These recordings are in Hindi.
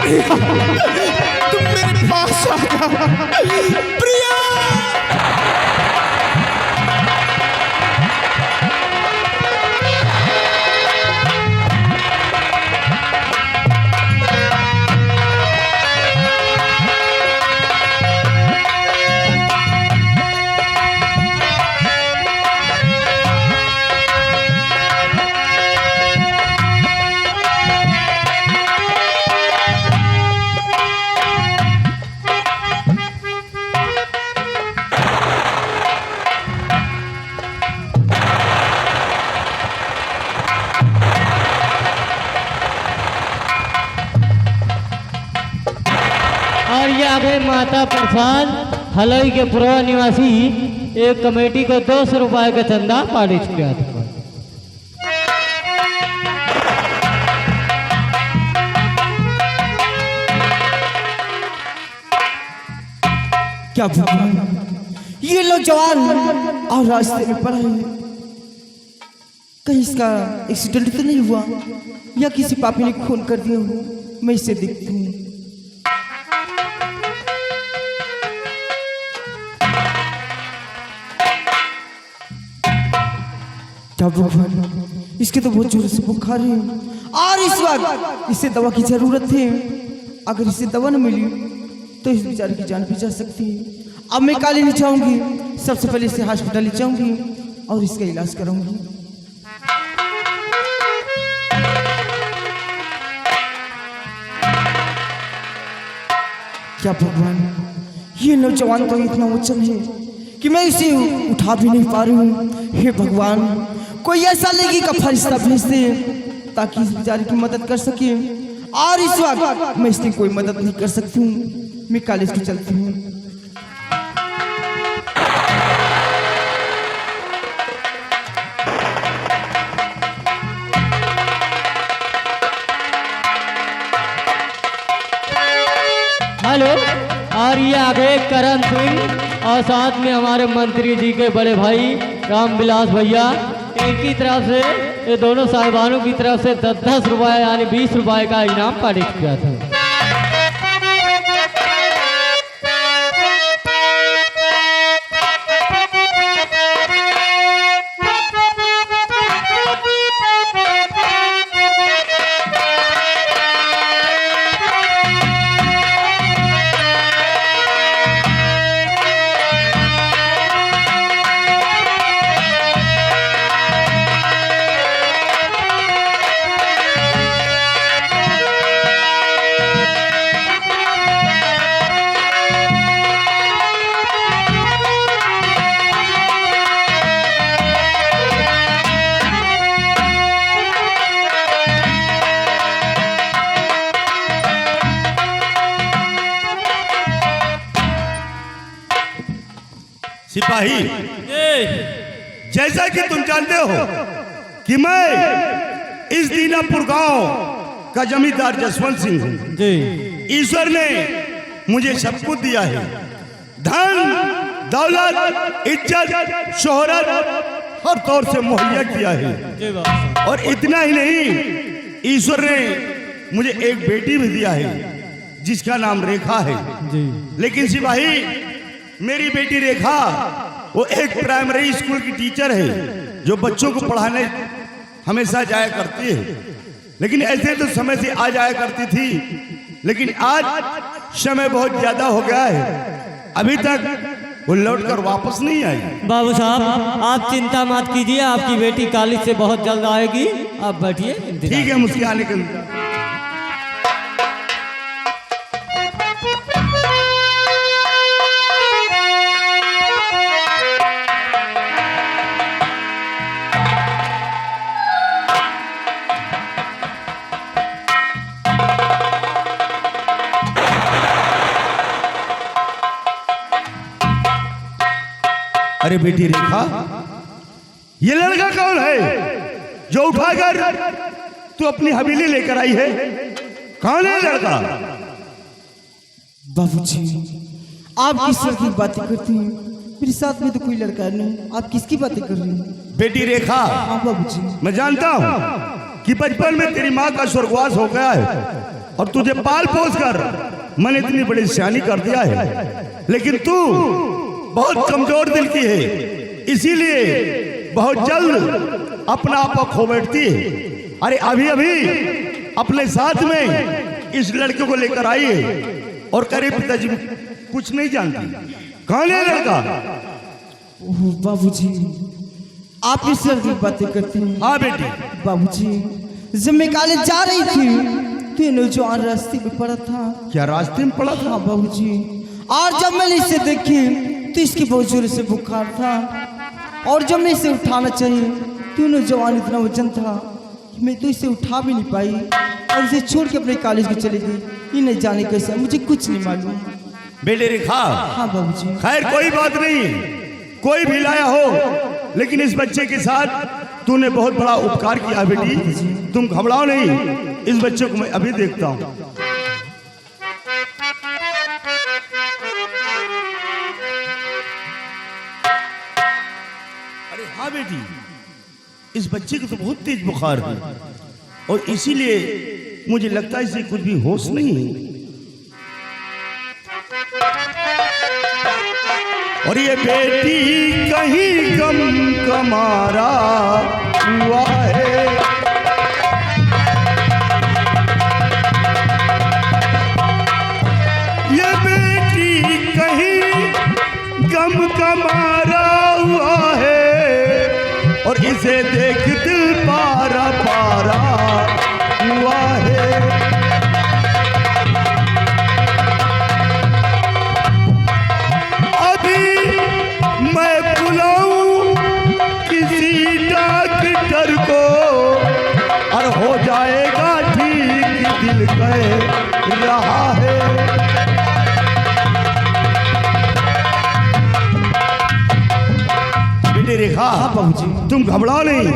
प्रिया, तुम मेरे पास आ जाओ प्रिया। और ये आ गए माता प्रसाद हलई के पुरवा निवासी एक कमेटी को 200 रुपए का चंदा पारित किया था। क्या भगवान, ये लो जवान और रास्ते में पड़ा है, कहीं इसका एक्सीडेंट तो नहीं हुआ या किसी पापी ने खून कर दिया हो। मैं इसे देखती हूँ। क्या भगवान, इसके तो बहुत जोर से बुखार है और इस वक्त इसे दवा की जरूरत है। अगर इसे दवा न मिली तो इस बेचारे की जान भी जा सकती है। अब मैं काले नहीं जाऊंगी, सबसे पहले इसे हॉस्पिटल ले जाऊंगी और इसका इलाज कराऊंगी। क्या भगवान, ये नौजवान तो इतना उछल है कि मैं इसे उठा भी नहीं पा रही हूँ। हे भगवान, कोई ऐसा लेगी का फरिश्ता भेज दे ताकि इस बेचारे की मदद कर सके। और इस वक्त मैं इसकी कोई मदद नहीं कर सकती हूँ। मैं कॉलेज की चलती हूँ। हेलो, और ये आ गए करण सिंह और साथ में हमारे मंत्री जी के बड़े भाई रामविलास भैया। इनकी तरफ से, ये दोनों साहिबानों की तरफ से 10-10 रुपए यानी 20 रुपए का इनाम पारित किया था। सिपाही, जैसा कि तुम जानते हो कि मैं इस दीनापुर गांव का जमींदार जसवंत सिंह हूँ। ईश्वर ने मुझे सब कुछ दिया है, धन दौलत इज्जत शोहरत हर तौर से मुहैया किया है। और इतना ही नहीं, ईश्वर ने मुझे एक बेटी भी दिया है जिसका नाम रेखा है। लेकिन सिपाही, मेरी बेटी रेखा वो एक प्राइमरी स्कूल की टीचर है जो बच्चों को पढ़ाने हमेशा जाया करती है। लेकिन ऐसे तो समय से आ जाया करती थी, लेकिन आज समय बहुत ज्यादा हो गया है, अभी तक वो लौटकर वापस नहीं आई। बाबू साहब, आप चिंता मत कीजिए, आपकी बेटी कॉलेज से बहुत जल्द आएगी। आप बैठिए। ठीक है, मुझके आने के अरे बेटी रेखा, ये लड़का कौन है जो उठाकर तू अपनी हवेली लेकर आई है? कौन है लड़का? बाबूजी, आप किस लड़की की बातें करती हैं? मेरे साथ में तो कोई लड़का नहीं, आप किसकी बातें कर रही हैं? बेटी रेखा, हाँ बाबूजी, मैं जानता हूँ कि बचपन में तेरी माँ का स्वर्गवास हो गया है, और तुझे पाल पोस कर मैंने इतनी बड़ी सियानी कर दिया है, लेकिन तू बहुत कमजोर दिल की है, इसीलिए बहुत जल्द अपना आपा खो बैठती है। अरे अभी अभी अपने साथ में इस लड़के को लेकर आई है और करे पिताजी कुछ नहीं जानती। कौन है लड़का? बाबूजी आप इस तरह की बातें करते हैं। हाँ बेटी। बाबूजी जब मैं कॉलेज जा रही थी तो ये नौजवान रास्ते में पड़ा था। क्या रास्ते में पड़ा था? हाँ बाबूजी, और जब मैंने इसे देखी तो इसके बहुत जोर से बुखार था, और जब मैं इसे उठाना चाहिए तो नौजवान इतना वजन था कि मैं तो इसे उठा भी नहीं पाई और इसे छोड़ के अपने कॉलेज में चली गई। ये नहीं जाने कैसे, मुझे कुछ नहीं मालूम। बेटे रेखा। हाँ बाबूजी। खैर कोई बात नहीं, कोई भी लाया हो, लेकिन इस बच्चे के साथ तूने बहुत बड़ा उपकार किया बेटी। तुम घबराओ नहीं, इस बच्चे को मैं अभी देखता हूँ। अरे हाँ बेटी, इस बच्चे को तो बहुत तेज बुखार है और इसीलिए मुझे लगता है इसे कुछ भी होश नहीं है। और ये बेटी कहीं गम कमारा हुआ है, ये बेटी कहीं गम कमारा हुआ है और इसे देख दिल पारा पारा हुआ है। मैं बुलाऊं किसी डॉक्टर को और हो जाएगा ठीक, दिल कह रहा है। बेटे रेखा। हाँ बाबूजी। तुम घबराओ नहीं,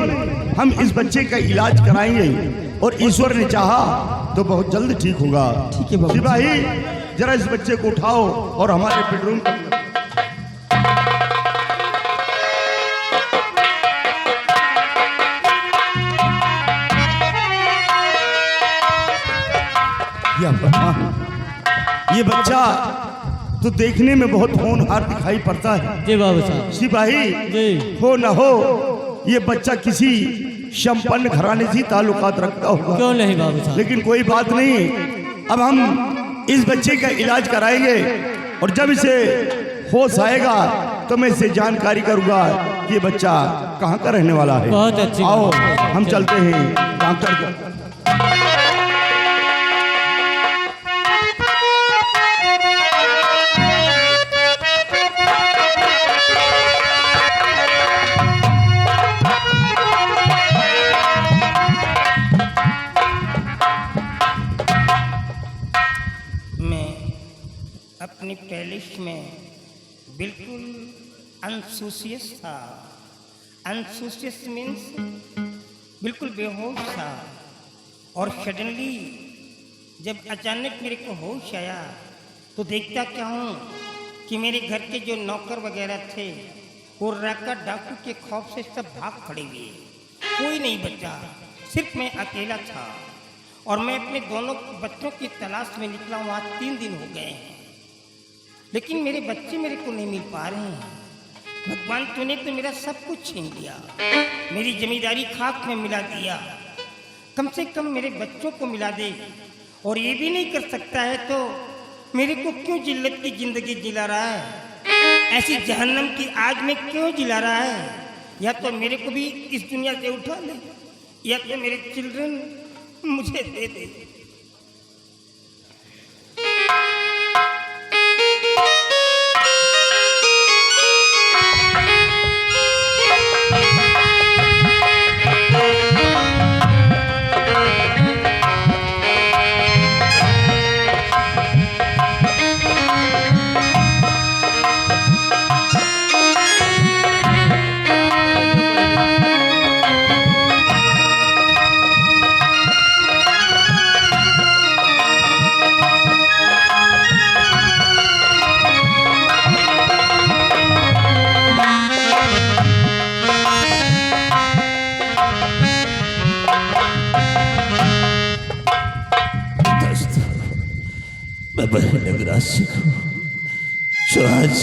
हम इस बच्चे का इलाज कराएंगे और ईश्वर ने चाहा तो बहुत जल्द ठीक होगा। ठीक है बाबूजी। सिपाही जरा इस बच्चे को उठाओ और हमारे बेडरूम पर ये बच्चा तो देखने में बहुत होनहार दिखाई पड़ता है। जी बाबू साहब। सिपाही जी। हो न हो ये बच्चा किसी संपन्न घराने से ताल्लुकात रखता होगा। क्यों नहीं बाबू साहब। लेकिन कोई बात नहीं, अब हम इस बच्चे का इलाज कराएंगे और जब इसे होश आएगा तो मैं इसे जानकारी करूंगा कि ये बच्चा कहाँ का रहने वाला है। बहुत अच्छी आओ बात है। हम चलते हैं डॉक्टर को। अपनी पैलिस में बिल्कुल अनसोशियस था। अनसोशियस मीन्स बिल्कुल बेहोश था, और सडनली जब अचानक मेरे को होश आया तो देखता क्या हूँ कि मेरे घर के जो नौकर वगैरह थे वो राका डाकू के खौफ से सब भाग खड़े हुए, कोई नहीं बचा, सिर्फ मैं अकेला था। और मैं अपने दोनों बच्चों की तलाश में निकला हूँ। आज 3 दिन हो गए हैं, लेकिन मेरे बच्चे मेरे को नहीं मिल पा रहे हैं। भगवान तूने तो मेरा सब कुछ छीन लिया, मेरी जमींदारी खाक में मिला दिया। कम से कम मेरे बच्चों को मिला दे, और ये भी नहीं कर सकता है तो मेरे को क्यों जिल्लत की जिंदगी जिला रहा है, ऐसी जहन्नम की आग में क्यों जिला रहा है। या तो मेरे को भी इस दुनिया से उठा ले, या तो मेरे चिल्ड्रन मुझे दे दे। मैं बड़े नगराज सिख हूँ जो आज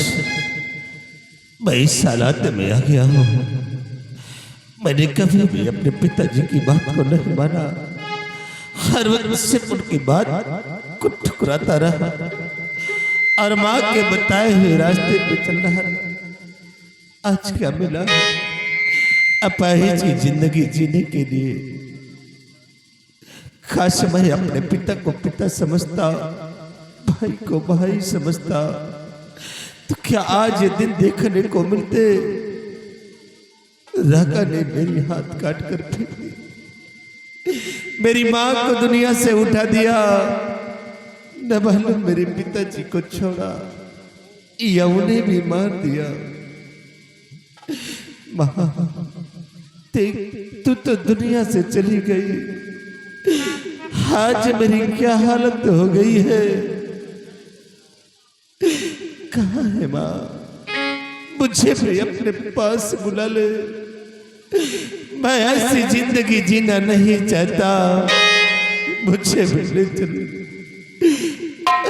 मैं इस हालात में आ गया हूँ। मैंने कभी भी अपने पिताजी की बात को नहीं माना, हर वक्त सिर्फ उनकी बात को ठुकराता रहा और माँ के बताए हुए रास्ते पे चल रहा। आज क्या मिला? अपाहिज की जिंदगी जीने के लिए खास मैं अपने पिता को पिता समझता, भाई को भाई समझता, तो क्या आज ये दिन देखने को मिलते? राका ने मेरी हाथ काट कर फेंक दी, मेरी माँ को दुनिया से उठा दिया, न मालूम मेरे पिताजी को छोड़ा या उन्हें भी मार दिया। माँ तू तो दुनिया से चली गई, आज मेरी क्या हालत हो गई है? कहाँ है माँ? मुझे भी अपने पास बुला ले, मैं ऐसी जिंदगी जीना नहीं चाहता, मुझे भी ले चलो।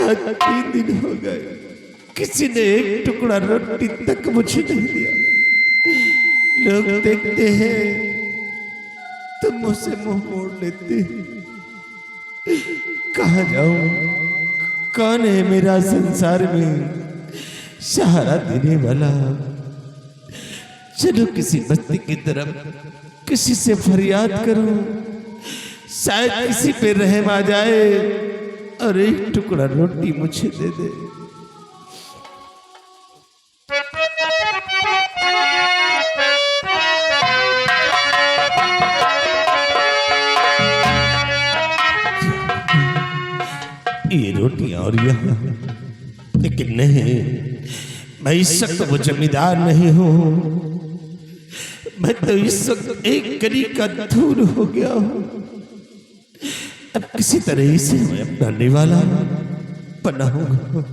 आज 3 दिन हो गए, किसी ने एक टुकड़ा रोटी तक मुझे नहीं दिया। लोग देखते हैं तो मुझसे मुंह मोड़ लेते हैं। कहाँ जाऊं? कौन है मेरा संसार में सहारा देने वाला? चलो किसी बस्ती की तरफ किसी से फरियाद करूं, शायद किसी पे रहम आ जाए और एक टुकड़ा रोटी मुझे दे दे। ये रोटियां और यहाँ, लेकिन नहीं, मैं इस वक्त वो जमींदार नहीं हूं, मैं तो इस वक्त एक गरीब का धूल हो गया हूं। अब किसी तरह से मैं अपना निवाला बनाऊंगा।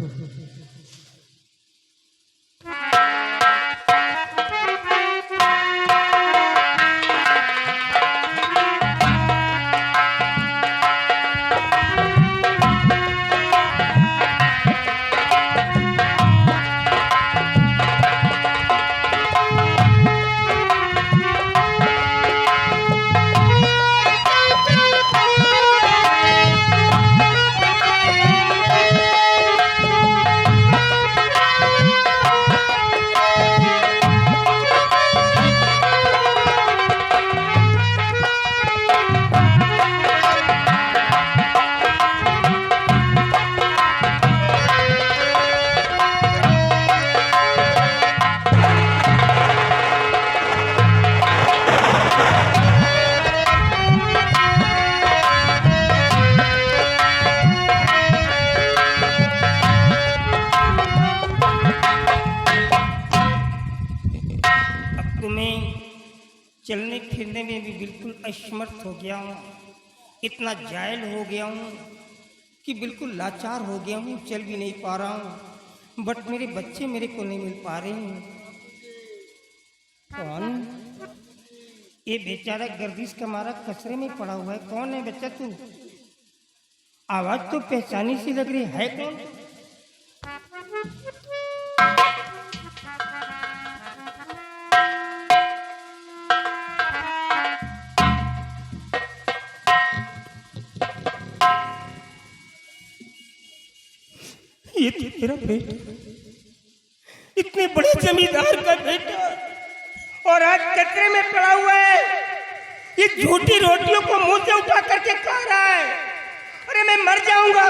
चलने फिरने में भी बिल्कुल असमर्थ हो गया हूँ, इतना जायल हो गया हूँ कि बिल्कुल लाचार हो गया हूँ, चल भी नहीं पा रहा हूँ। बट मेरे बच्चे मेरे को नहीं मिल पा रहे हैं। कौन? ये बेचारा गर्दिश का मारा कचरे में पड़ा हुआ है। कौन है बच्चा तू? आवाज तो पहचानी सी लग रही है। कौन? ये तो तेरा बेटा, इतने बड़े जमींदार का बेटा, और आज कचरे में पड़ा हुआ है। ये झूठी रोटियों को मुंह से उठा करके खा रहा है। अरे मैं मर जाऊंगा।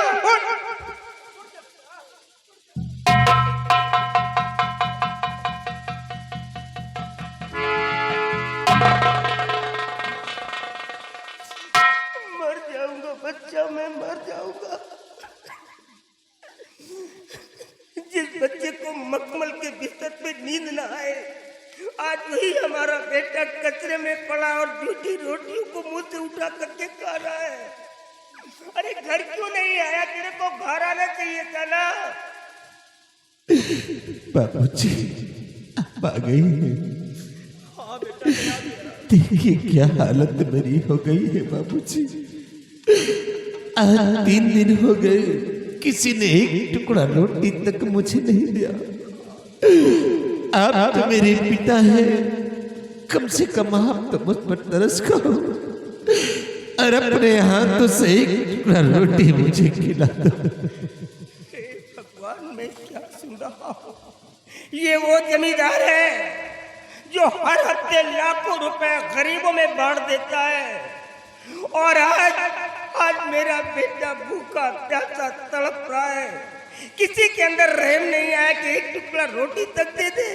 मर जाऊंगा बच्चा, मैं मर जाऊंगा। जिस बच्चे को मखमल के बिस्तर पे नींद न आए, आज वही हमारा बेटा कचरे में पड़ा और झूठी रोटियों को मुंह से उठा करके खा रहा है। अरे घर क्यों नहीं आया? तेरे को घर आना चाहिए था ना। बाबूजी आप आ गई हैं। हाँ बेटा, देखिए क्या हालत मेरी हो गई है बाबूजी। आज 3 दिन हो गए, किसी ने एक टुकड़ा रोटी तक मुझे नहीं दिया। आप तो मेरे पिता हैं, कम से कम आप तो मुझ पर तरस करो और अपने हाथों से एक टुकड़ा रोटी मुझे खिला दो। भगवान, मैं क्या सुन रहा हूँ? ये वो जमींदार है जो हर हफ्ते लाखों रुपए गरीबों में बांट देता है और आज मेरा बेटा भूखा प्यासा तड़प रहा है। किसी के अंदर रहम नहीं आया कि एक टुकड़ा रोटी तक दे दे।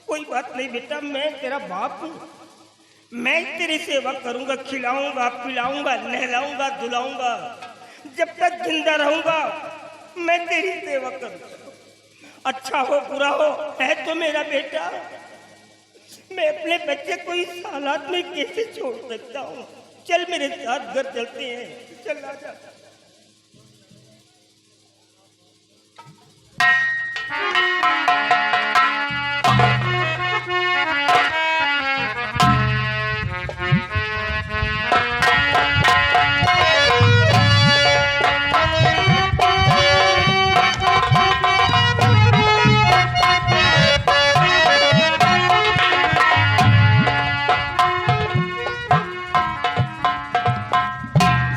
कोई बात नहीं बेटा, मैं तेरा बाप हूँ, मैं तेरी सेवा करूंगा, खिलाऊंगा, पिलाऊंगा, नहलाऊंगा, धुलाऊंगा। जब तक जिंदा रहूंगा मैं तेरी सेवा करूंगा। अच्छा हो बुरा हो, है तो मेरा बेटा। मैं अपने बच्चे को इस हालात में कैसे छोड़ सकता हूँ? चल मेरे साथ घर चलते हैं, चल आजा।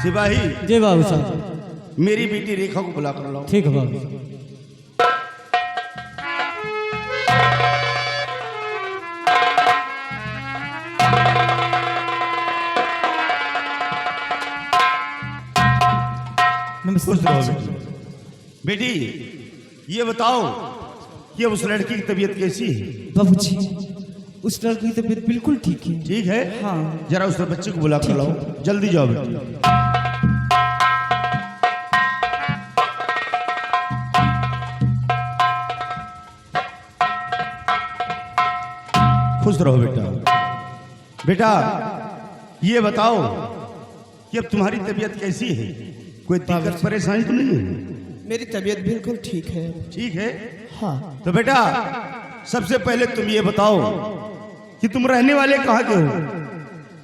सिपाही जी बाबू साहब। मेरी बेटी रेखा को बुला कर लाओ। ठीक है बाबू साहब। खुश रहो बेटी। ये बताओ कि उस लड़की की तबीयत कैसी है? बाबूजी, उस लड़की की तबीयत बिल्कुल ठीक है। ठीक है? हाँ। जरा उस बच्चे को बुला कर लाओ, जल्दी जाओ बेटी। खुश रहो बेटा। बेटा ये बताओ कि अब तुम्हारी तबीयत कैसी है? कोई दिक्कत परेशानी तो नहीं है? मेरी तबीयत बिल्कुल ठीक है। ठीक है? हाँ। तो बेटा सबसे पहले तुम ये बताओ कि तुम रहने वाले कहाँ के हो?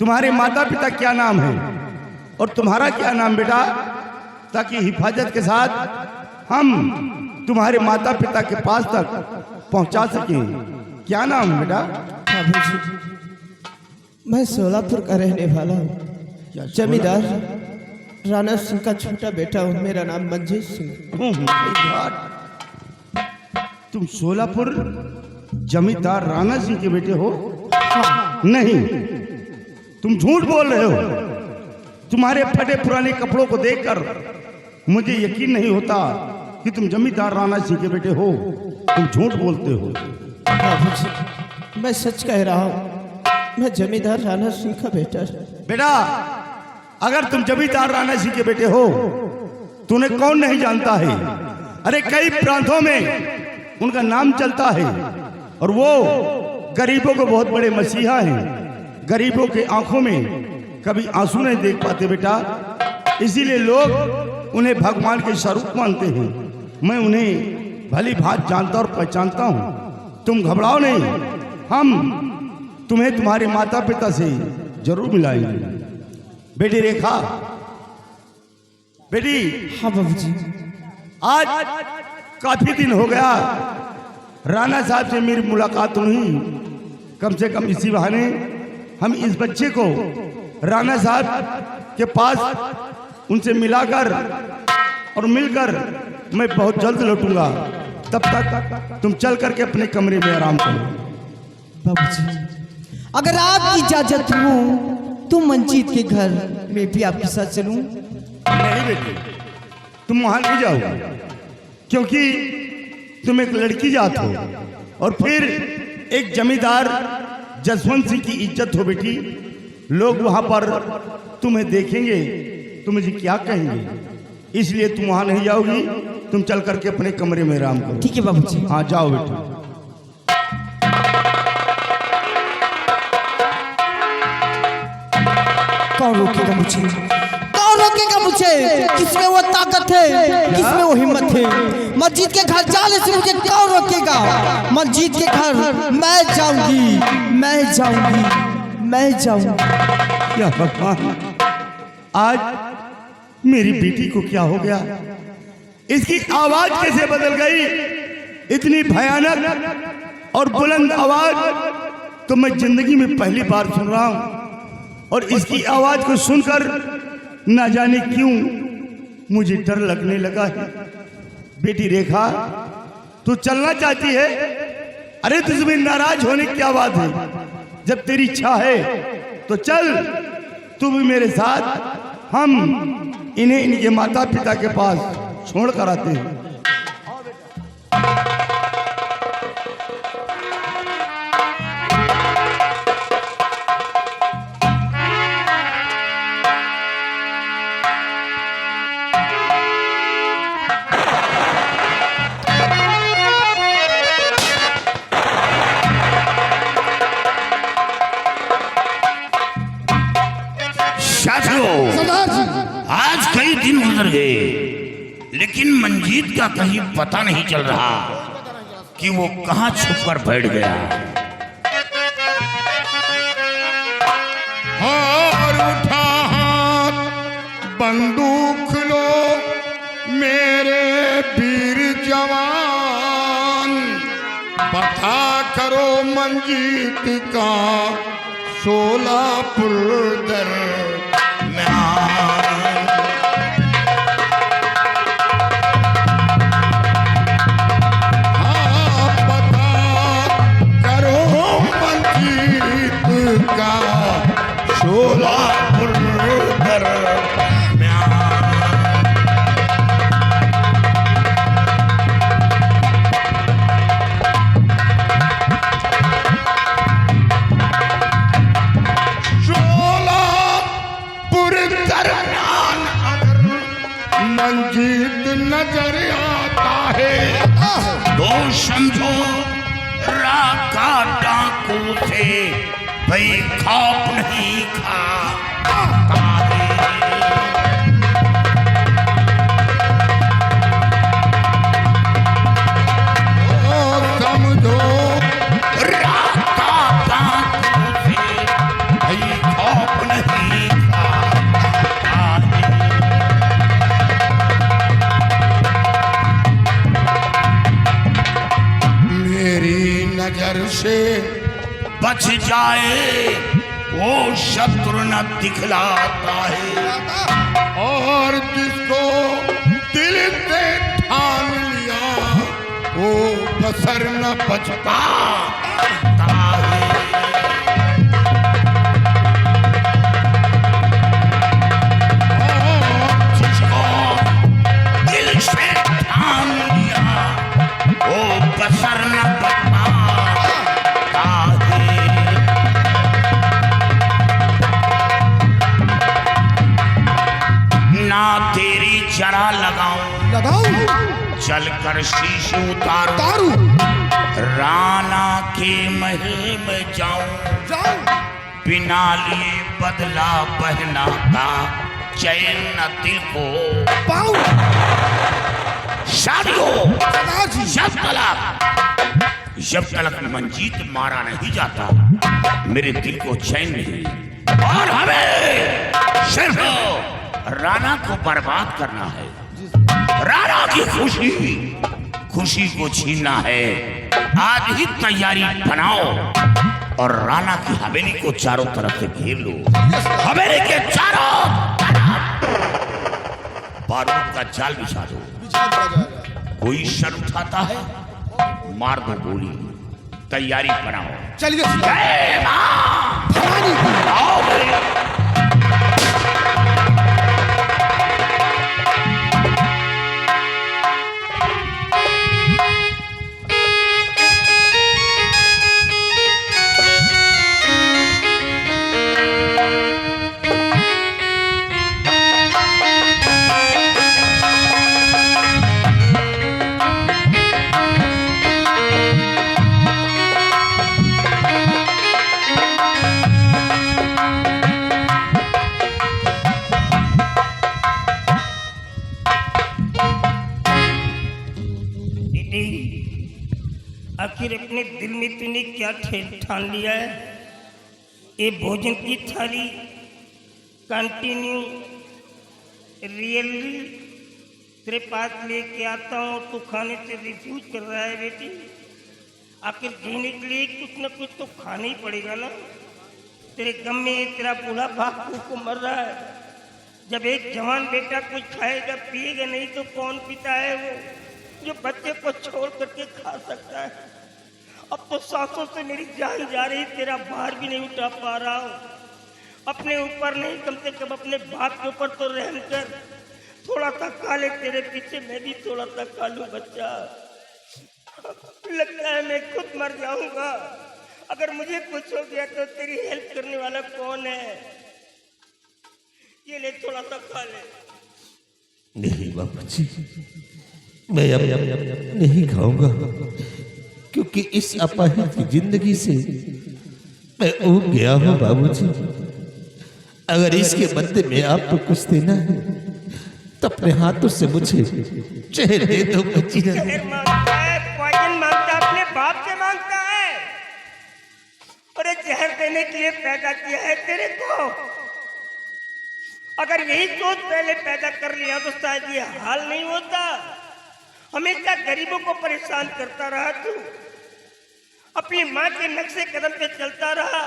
तुम्हारे माता पिता क्या नाम है और तुम्हारा क्या नाम बेटा, ताकि हिफाजत के साथ हम तुम्हारे माता पिता के पास तक पहुंचा सकें। क्या नाम है बेटा? बाबूजी, मैं सोलापुर का रहने वाला हूँ, जमींदार राणा सिंह का छोटा बेटा हूँ। मेरा नाम Manjeet Singh. Oh my God, तुम सोलापुर जमींदार राणा सिंह के बेटे हो? नहीं, तुम झूठ बोल रहे हो। तुम्हारे फटे पुराने कपड़ों को देखकर मुझे यकीन नहीं होता कि तुम जमींदार राणा सिंह के बेटे हो। तुम झूठ बोलते हो। बाबूजी, मैं सच कह रहा हूँ, मैं जमींदार राणा सिंह का बेटा हूँ। बेटा अगर तुम जमींदार राणा सिंह के बेटे हो तो उन्हें कौन नहीं जानता है? अरे कई प्रांतों में उनका नाम चलता है और वो गरीबों को बहुत बड़े मसीहा हैं। गरीबों के आंखों में कभी आंसू नहीं देख पाते बेटा, इसीलिए लोग उन्हें भगवान के स्वरूप मानते हैं। मैं उन्हें भली भांति जानता और पहचानता हूँ। तुम घबराओ नहीं, हम तुम्हें तुम्हारे माता पिता से जरूर मिलाएंगे। बेटी रेखा, बेटी। हाँ बाबूजी। आज काफी दिन हो गया राणा साहब से मेरी मुलाकात हुई। कम से कम इसी बहाने हम इस बच्चे को राणा साहब के पास उनसे मिलाकर और मिलकर मैं बहुत जल्द लौटूंगा। तब तक तुम चल करके अपने कमरे में आराम करो। बाबूजी, अगर आपकी इजाजत हो तो मंजीत के घर में भी आपके साथ चलूं? नहीं बेटे, तुम वहां नहीं जाओ, क्योंकि तुम एक लड़की जात हो और फिर एक जमींदार जसवंत सिंह की इज्जत हो बेटी। लोग वहां पर तुम्हें देखेंगे तो मुझे क्या कहेंगे, इसलिए तुम वहां नहीं जाओगी। तुम चल करके अपने कमरे में आराम करो। ठीक है बाबूजी। हाँ जाओ बेटी। कौन रोकेगा मुझे? कौन रोकेगा मुझे? किसमें वो ताकत है, किसमें वो हिम्मत है? मस्जिद के घर जाने से मुझे कौन रोकेगा? मस्जिद के घर मैं जाऊंगी, मैं जाऊंगी, मैं जाऊंगी। क्या भगवान, आज मेरी बेटी को क्या हो गया? इसकी आवाज कैसे बदल गई? इतनी भयानक और बुलंद आवाज तो मैं जिंदगी में पहली बार सुन रहा हूं। और इसकी आवाज को सुनकर ना जाने क्यों मुझे डर लगने लगा है। बेटी रेखा, तू चलना चाहती है? अरे तुझमें नाराज होने की क्या बात है? जब तेरी इच्छा है तो चल, तू भी मेरे साथ। हम इन्हें इनके माता पिता के पास छोड़ कर आते हैं। आज कई दिन गुजर गए, लेकिन मंजीत का कहीं पता नहीं चल रहा कि वो कहां छुप कर बैठ गया। और उठा हाथ, बंदूक लो मेरे वीर जवान, पता करो मंजीत का सोलापुर दरमियान। हाँ, पता करो मंजीत का सोलापुर दरमियान। मंजीत नजर आता है तो समझो राका डाकू से भाई खौफ नहीं खाता है। ओ समझो राका डाकू से भाई खौफ नहीं खाता है। मेरी नजर से बच जाए वो शत्रु न दिखलाता है। और जिसको दिल से ठान लिया वो बसर न बच पाता है। और जिसको दिल से ठान लिया वो बसर न बच पाता है। ना तेरी जरा लगाऊं चल कर शीश उतारू, राना के महल में जाऊं, बिना लिए बदला पहना का चैन न दिल को पाऊं। शादी हो जब तक मंजीत मारा नहीं जाता मेरे दिल को चैन नहीं। और हमें सिर्फ राना को बर्बाद करना है, राना की खुशी को छीनना है। आज ही तैयारी बनाओ और राना की हवेली को चारों तरफ से घेर लो। हवेली के चारों तरफ बारूद का जाल बिछा दो। कोई शर उठाता है मार दो गोली। तैयारी बनाओ। चलिए जय मां भवानी की। आओ मेरे आखिर अपने दिल में तूने क्या ठान लिया है? ये भोजन की थाली कंटिन्यू रियली तेरे पास लेके आता हूँ, तू खाने से रिफ्यूज कर रहा है बेटी। आखिर जीने के लिए कुछ न कुछ तो खाना ही पड़ेगा ना। तेरे गम में तेरा बूढ़ा बाप को मर रहा है। जब एक जवान बेटा कुछ खाएगा पिएगा नहीं तो कौन पिता है वो जो बच्चे को छोड़ करके खा सकता है। अब तो सांसों से मेरी जान जा रही, तेरा भार भी नहीं उठा पा रहा हूँ। अपने ऊपर नहीं, कम से कम अपने बाप के ऊपर तो रहम कर। थोड़ा सा खा ले, तेरे पीछे मैं भी थोड़ा सा खा लूं बच्चा। लगता है मैं खुद मर जाऊंगा। अगर मुझे कुछ हो गया तो तेरी हेल्प करने वाला कौन है? ये ले, थोड़ा सा खा ले। नहीं बाबूजी, मैं अब नहीं खाऊंगा, क्योंकि इस अपाहिज की जिंदगी से मैं ऊब गया हूँ बाबूजी। अगर इसके बदले में आपको कुछ देना है तो अपने हाथों से मुझे जहर दे दो बच्ची। जहर मांगता है, पॉइजन मांगता है, अपने बाप से मांगता है। अरे जहर देने के लिए पैदा किया है तेरे को। अगर यही सोच पहले पैदा कर लिया तो शायद ये हाल नहीं होता। हमेशा गरीबों को परेशान करता रहा तू, अपनी माँ के नक्शे कदम पे चलता रहा।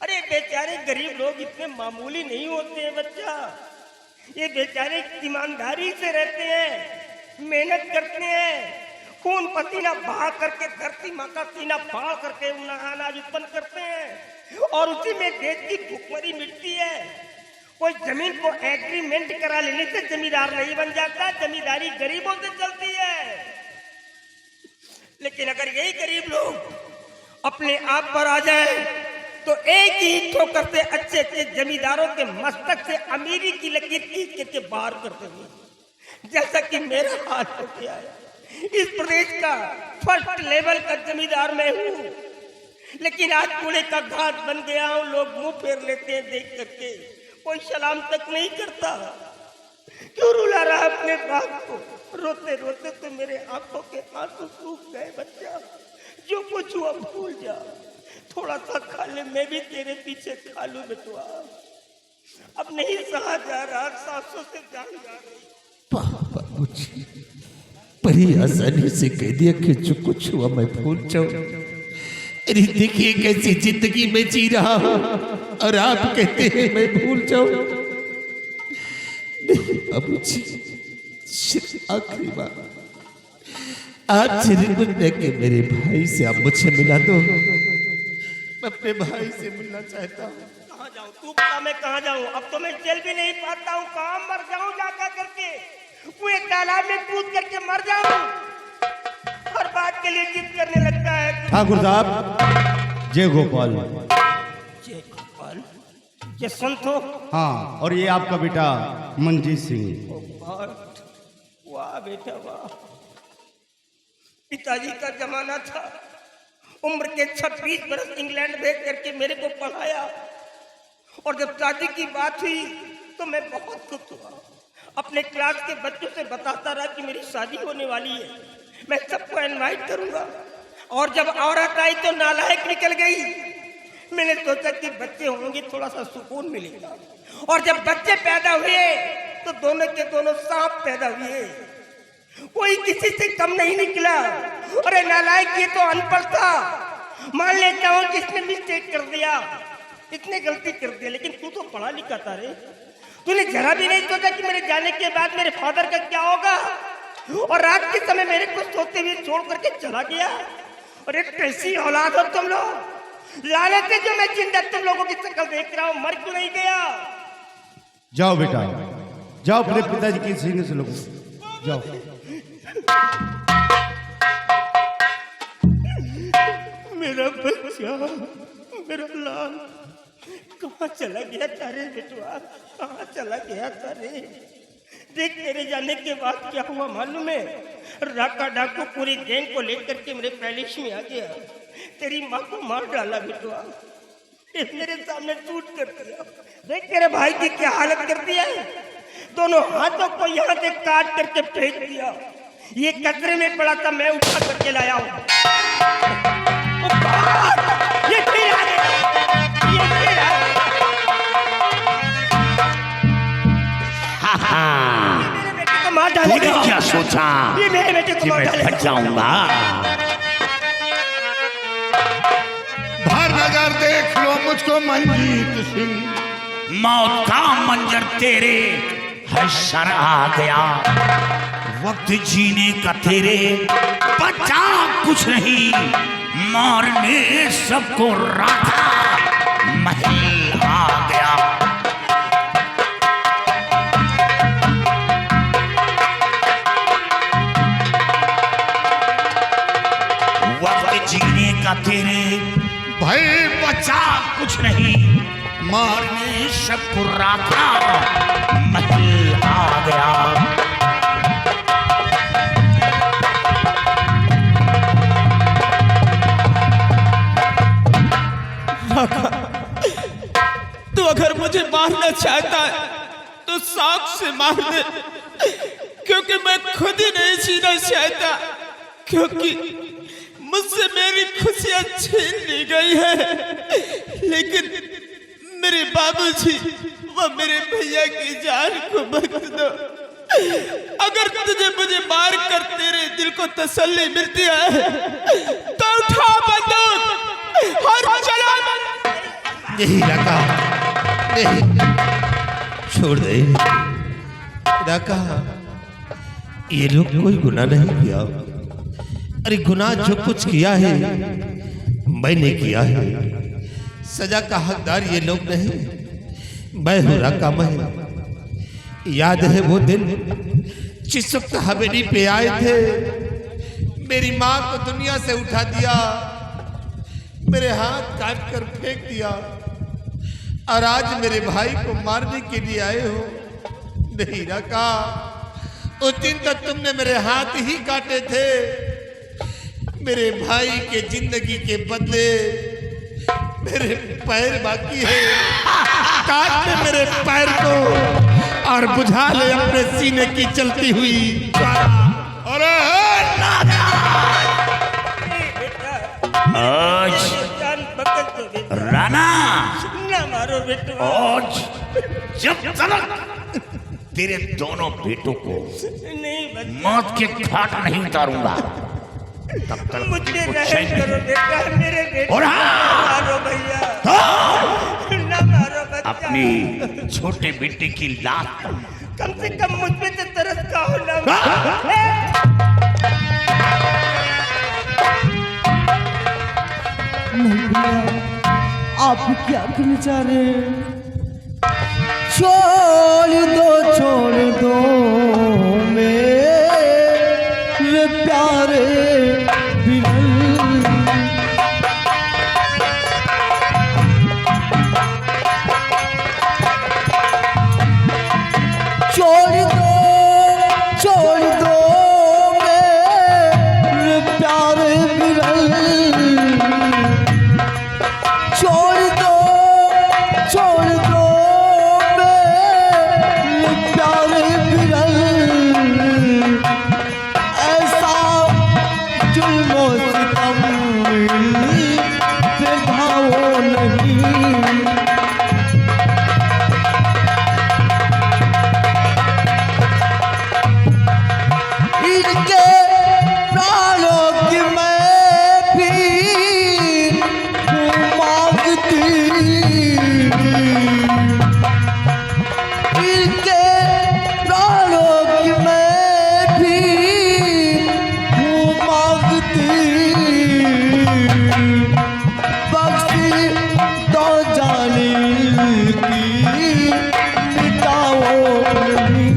अरे बेचारे गरीब लोग इतने मामूली नहीं होते हैं बच्चा। ये बेचारे ईमानदारी से रहते हैं, मेहनत करते हैं, खून पसीना बहा करके धरती माँ का सीना फाड़ करके अनाज उत्पन्न करते हैं और उसी में देश की भूखमरी मिटती है। कोई जमीन को एग्रीमेंट करा लेने से जमींदार नहीं बन जाता। जमींदारी गरीबों से चलती है। लेकिन अगर यही गरीब लोग अपने आप पर आ जाए तो एक ही ठोकर से अच्छे अच्छे जमींदारों के मस्तक से अमीरी की लकीर खींच करके बाहर करते हुए, जैसा कि मेरा हाल हो गया है। इस प्रदेश का फर्स्ट लेवल का जमींदार मैं हूँ, लेकिन आज कूड़े का घाट बन गया हूँ। लोग मुंह फेर लेते हैं देख करके, कोई सलाम तक नहीं करता। क्यों रुला रहा अपने बाप को? रोते रोते तो मेरे आंखों के आंसू सूख गए बच्चा। जो कुछ हुआ भूल जा, थोड़ा सा खा ले, मैं भी तेरे पीछे खा लूं बेटुआ। अब नहीं सहा जा रहा, सांसों से जान जा रही। बाबूजी बड़ी आसानी से कह दिया कि जो कुछ हुआ मैं भूल जाऊं। अरे देखिए कैसी जिंदगी में जी रहा हूं और आप कहते हैं मैं भूल जाऊं। नहीं बाबूजी, सिर्फ आखिरी बार आपसे रिक्वेस्ट है कि मेरे भाई से आप मुझे मिला दो। मैं अपने भाई से मिलना चाहता हूँ। कहाँ जाऊँ? तू बता मैं कहाँ जाऊँ? अब तो मैं चल भी नहीं पाता हूँ। कहाँ मर जाऊँ जाकर करके? कुएं तालाब में कूद करके मर जाऊँ? हर बात के लिए जिद करने लगता है। ठाकुर साहब, जय गोपाल। जय गोपाल, जय संत हो। हाँ, और ये आपका बेटा मंजीत सिंह। वाह बेटा वाह। पिताजी का जमाना था, उम्र के 26 बरस इंग्लैंड भेज करके मेरे को पढ़ाया, और जब शादी की बात हुई तो मैं बहुत खुश हुआ। अपने क्लास के बच्चों से बताता रहा कि मेरी शादी होने वाली है, मैं सबको इनवाइट करूंगा। और जब औरत आई तो नालायक निकल गई। मैंने सोचा कि बच्चे होंगे थोड़ा सा सुकून मिलेगा, और जब बच्चे पैदा हुए तो दोनों के दोनों सांप पैदा हुए। कोई किसी से कम नहीं निकला। अरे नालायक, ये तो अनपढ़ था, मान लेता हूँ कि इसने मिस्टेक कर दिया, इतने गलती कर दिया, लेकिन तू तो पढ़ा लिखा था रे। तूने जरा भी नहीं सोचा कि मेरे जाने के बाद मेरे फादर का क्या होगा, और रात के समय मेरे को सोते हुए छोड़ करके चला गया। अरे कैसी औलाद हो तुम लोग, लानत है जो मैं जिंदा तुम लोगों की शक्ल देख रहा हूँ। मर क्यों नहीं गया? जाओ बेटा, जाओ अपने पिताजी की सीने से लो, जाओ। मेरा बच्चा, मेरा लाल कहाँ चला गया तारे बेटुआ? कहाँ चला गया तारे? देख, तेरे जाने के बाद क्या हुआ मालूम है? राका डाकू पूरी गैंग को लेकर के मेरे पैलेस में आ गया। तेरी माँ को मार डाला बेटुआ, मेरे सामने शूट कर दिया। देख तेरे भाई की क्या हालत कर दिया है। दोनों हाथों को यहाँ से काट करके फेंक दिया। ये कचरे में पड़ा था, मैं उठा करके लाया हूँ। ये फिर आ गया, ये फिर आ गया। मेरे बेटे को डालेगा। तूने क्या सोचा ये मेरे बेटे को कि मार मैं डालेगा। बच जाऊंगा? नगर देख लो मुझको मंजीत सिंह, मौत का मंजर तेरे है सर आ गया। वक्त जीने का तेरे बचा कुछ नहीं, मारने सबको राधा महल आ गया। वक्त जीने का तेरे भाई बचा कुछ नहीं, मारने सबको राधा महल आ गया। तू अगर मुझे मारना चाहता है तो साख से मार दे, क्योंकि मैं खुद ही नहीं जीना चाहता, क्योंकि मुझसे मेरी खुशियां छीन ली गई है। लेकिन मेरे बाबूजी वो मेरे भैया की जान को बख्श दो। अगर तुझे मुझे मार कर तेरे दिल को तसल्ली मिलती है तो उठा बंदूक और चला। नहीं रखा, नहीं, छोड़ दे रखा। ये लोग कोई गुनाह नहीं किया। अरे गुनाह जो कुछ किया है मैंने किया है। सजा का हकदार ये लोग नहीं, मैं हूं रखा। मैं याद है वो दिन जिस वक्त हवेली पे आए थे, मेरी माँ को दुनिया से उठा दिया, मेरे हाथ काट कर फेंक दिया, और आज मेरे भाई को मारने के लिए आए हो। नहीं रखा, उस दिन तो तुमने मेरे हाथ ही काटे थे। मेरे भाई के जिंदगी के बदले मेरे पैर बाकी है। काट ले मेरे पैर को और बुझा ले अपने सीने की चलती हुई अरे आज जान पकड़ दो बेटा, राणा, ना मारो बेटा। आज जब तक तेरे दोनों बेटों को नहीं बच्चा, मौत के घाट नहीं उतारूंगा तब तक मुझे तुझको रहम चैन नहीं। करो बेटा, मेरे बेटे और को हाँ! ना मारो भैया, ना मारो बच्चा। अपनी छोटे बेटे की लाश पर कम से कम मुझ पे तो तरस का हो ना। नहीं भैया, आप क्या करना चाह रहे हैं? छोड़ दो मेरे प्यारे बिरल। छोड़ दो मेरे प्यारे बिरल। छोड़ दो मेरे प्यारे बिरल। ऐसा जुल्मो सितम पे भावो नहीं। इनके प्राणों की मैं भी मांगती। इनके प्राणों की मैं भी मांगती। बख्शी दो जानी की मिटाओ नहीं।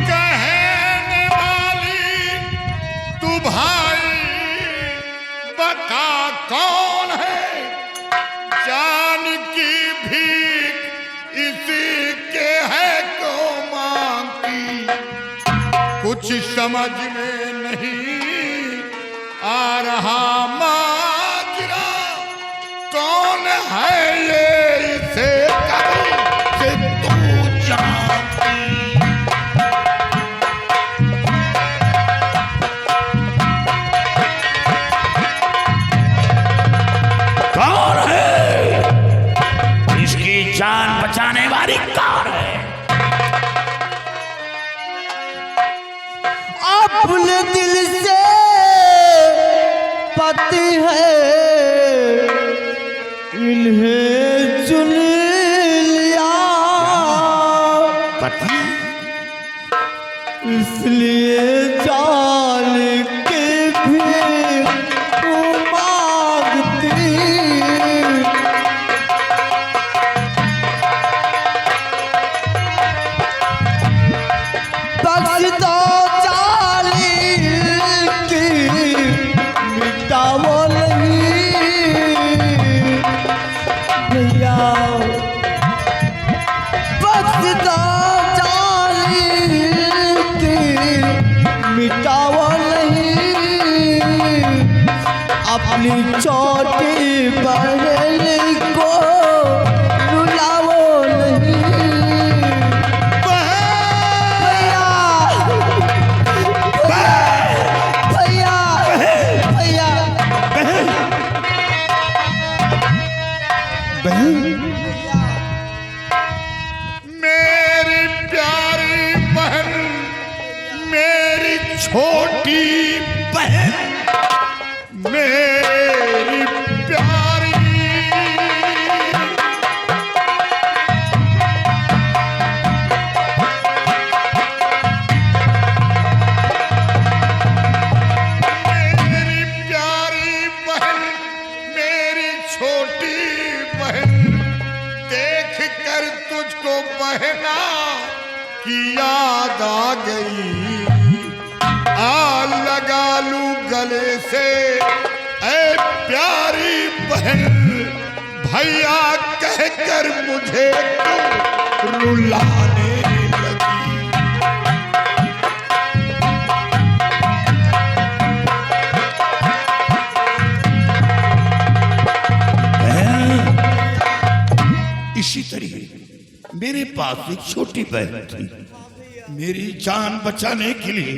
कहने वाली तू भाई बता कौन है, जान की भीख इसी के है को मांगती। कुछ समझ में नहीं आ रहा माजरा, कौन है ये इसे कभी से तू जानती। कौन है जान बचाने वाली कौन है? अपने दिल से पति है, इन्हें चुन लिया, पति? इसलिए जान के भी तू मांगती। बख्श दो जालिम की, मिटाओ नहीं भैया। बख्श दो जालिम की, मिटाओ नहीं अपनी छोटी बहन को, रुलाओ नहीं भैया। भैया भैया मेरी प्यारी बहन, मेरी छोटी बहन, मेरी प्यारी। मेरी प्यारी बहन, मेरी छोटी बहन, देख कर तुझको बहना की याद आ गई। आ लगा लू गले से ऐ प्यारी बहन, भैया कहकर मुझे तुम रुलाने लगी। इसी तरह मेरे पास एक छोटी बहन थी। मेरी जान बचाने के लिए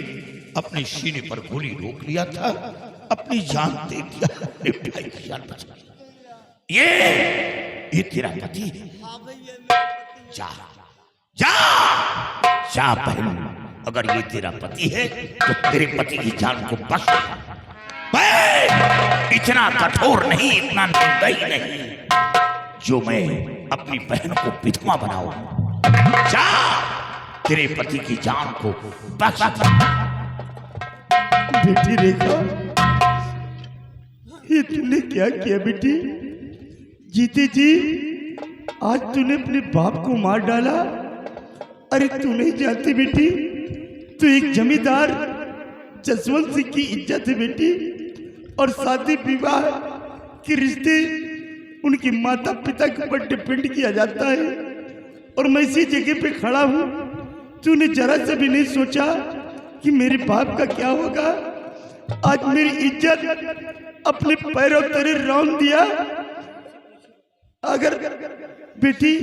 अपने सीने पर गोली रोक लिया था, अपनी जान दे दिया, अपने भाई की जान बचा ली। ये तेरा पति है? जा जा जा बहन, अगर ये तेरा पति है तो तेरे पति की जान को बच। मैं इतना कठोर नहीं, इतना निर्दयी नहीं जो मैं अपनी बहन को विधवा बनाऊं। जा, तेरे पति की जान को बच। बेटी रेखा, ये तूने क्या किया बेटी? जीते जी आज तूने अपने बाप को मार डाला। अरे तू नहीं जानती बेटी, तू एक जमींदार जसवंत सिंह की इज्जत है बेटी, और शादी विवाह के रिश्ते उनके माता पिता के ऊपर डिपेंड किया जाता है। और मैं इसी जगह पे खड़ा हूँ, तूने जरा से भी नहीं सोचा कि मेरे बाप का क्या होगा। आज मेरी इज्जत अपने पैरों तले रौंद दिया। अगर बेटी